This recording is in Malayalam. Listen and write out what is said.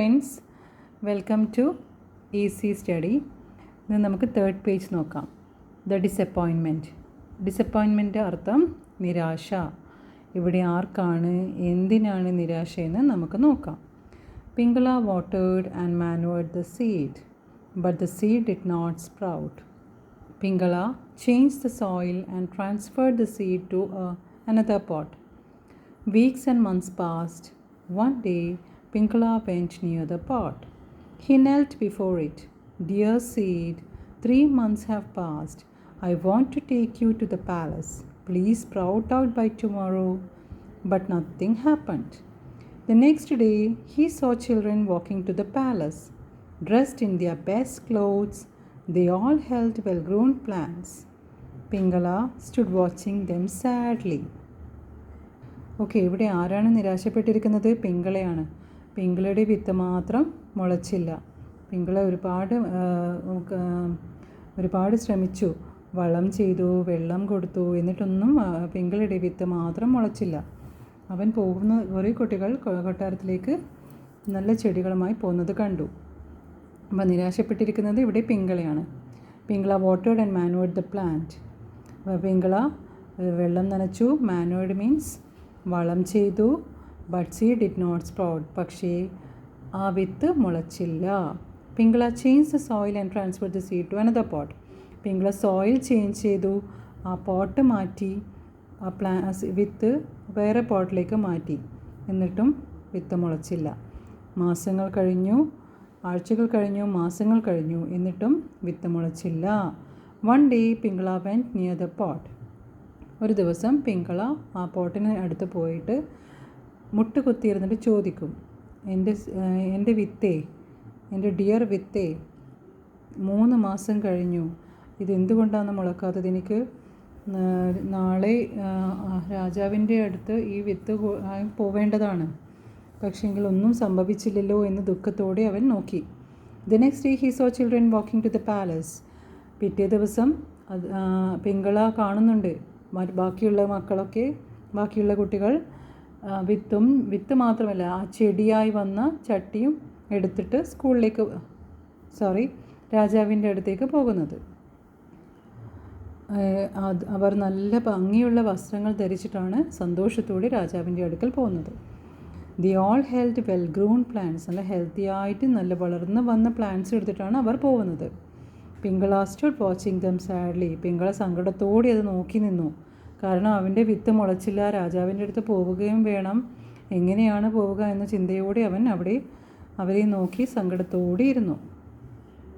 Friends, welcome to easy study. ഇന്ന് നമുക്ക് തേർഡ് പേജ് നോക്കാം. ദ ഡിസപ്പോയിൻമെൻറ്റ് അർത്ഥം നിരാശ. ഇവിടെ ആർക്കാണ്, എന്തിനാണ് നിരാശയെന്ന് നമുക്ക് നോക്കാം. Pingala watered and manured the seed, but the seed did not sprout. Pingala changed the soil and transferred the seed to another pot. Weeks and months passed. One day Pinkala went near the pot. He knelt before it. "Dear seed, 3 months have passed. I want to take you to the palace. Please sprout out by tomorrow." But nothing happened. The next day he saw children walking to the palace. Dressed in their best clothes, they all held well-grown plants. Pinkala stood watching them sadly. ഇവിടെ ആരാണ് നിരാശപ്പെട്ടിരിക്കുന്നത്? പിങ്കളയാണ്. പിങ്കളയുടെ വിത്ത് മാത്രം മുളച്ചില്ല. പിങ്കള ഒരുപാട് ശ്രമിച്ചു, വളം ചെയ്തു, വെള്ളം കൊടുത്തു, എന്നിട്ടൊന്നും പിങ്കളയുടെ വിത്ത് മാത്രം മുളച്ചില്ല. അവൻ പോകുന്ന കുറേ കുട്ടികൾ കൊട്ടാരത്തിലേക്ക് നല്ല ചെടികളുമായി പോകുന്നത് കണ്ടു. അപ്പോൾ നിരാശപ്പെട്ടിരിക്കുന്നത് ഇവിടെ പിങ്കളയാണ്. Pingala watered and manured the plant. Pingala വെള്ളം നനച്ചു, മാനുവേർഡ് മീൻസ് വളം ചെയ്തു, but seed did not sprout, പക്ഷേ ആ വിത്ത് മുളച്ചില്ല. Pingala change the soil and transfer the seed to another pot. Pingala soil change ചെയ്തു, ആ പോട്ട് മാറ്റി, ആ വിത്ത് വേറെ പോട്ടിലേക്ക് മാറ്റി, എന്നിട്ടും വിത്ത് മുളച്ചില്ല. മാസങ്ങൾ കഴിഞ്ഞു, ആഴ്ചകൾ കഴിഞ്ഞു, മാസങ്ങൾ കഴിഞ്ഞു, എന്നിട്ടും വിത്ത് മുളച്ചില്ല. One day Pingala went near the pot. ഒരു ദിവസം പിങ്കള ആ പോട്ടിന് അടുത്ത് പോയിട്ട് മുട്ടുകുത്തിയിരുന്നിട്ട് ചോദിക്കും, എൻ്റെ വിത്തേ, എൻ്റെ ഡിയർ വിത്തേ, 3 മാസം കഴിഞ്ഞു, ഇതെന്തുകൊണ്ടാണ് മുളക്കാത്തത്? എനിക്ക് നാളെ രാജാവിൻ്റെ അടുത്ത് ഈ വിത്ത് പോവേണ്ടതാണ്, പക്ഷേങ്കിൽ ഒന്നും സംഭവിച്ചില്ലല്ലോ എന്ന് ദുഃഖത്തോടെ അവൻ നോക്കി. The next day he saw children walking to the palace. പിറ്റേ ദിവസം പിങ്കള കാണുന്നുണ്ട് ബാക്കിയുള്ള കുട്ടികൾ വിത്ത് മാത്രമല്ല, ആ ചെടിയായി വന്ന ചട്ടിയും എടുത്തിട്ട് രാജാവിൻ്റെ അടുത്തേക്ക് പോകുന്നത്. അവർ നല്ല ഭംഗിയുള്ള വസ്ത്രങ്ങൾ ധരിച്ചിട്ടാണ് സന്തോഷത്തോടെ രാജാവിൻ്റെ അടുക്കൽ പോകുന്നത്. The all held well grown plants. നല്ല ഹെൽത്തി ആയിട്ട് നല്ല വളർന്ന് വന്ന പ്ലാന്റ്സ് എടുത്തിട്ടാണ് അവർ പോകുന്നത്. പിങ്കള സ്റ്റോഡ് വാച്ചിങ് ദം സാഡ്ലി. പിങ്കള സങ്കടത്തോടെ അത് നോക്കി നിന്നു. കാരണം അവൻ്റെ വിത്ത് മുളച്ചില്ല, രാജാവിൻ്റെ അടുത്ത് പോവുകയും വേണം, എങ്ങനെയാണ് പോവുക എന്ന ചിന്തയോടെ അവൻ അവരെ നോക്കി സങ്കടത്തോടെ ഇരുന്നു.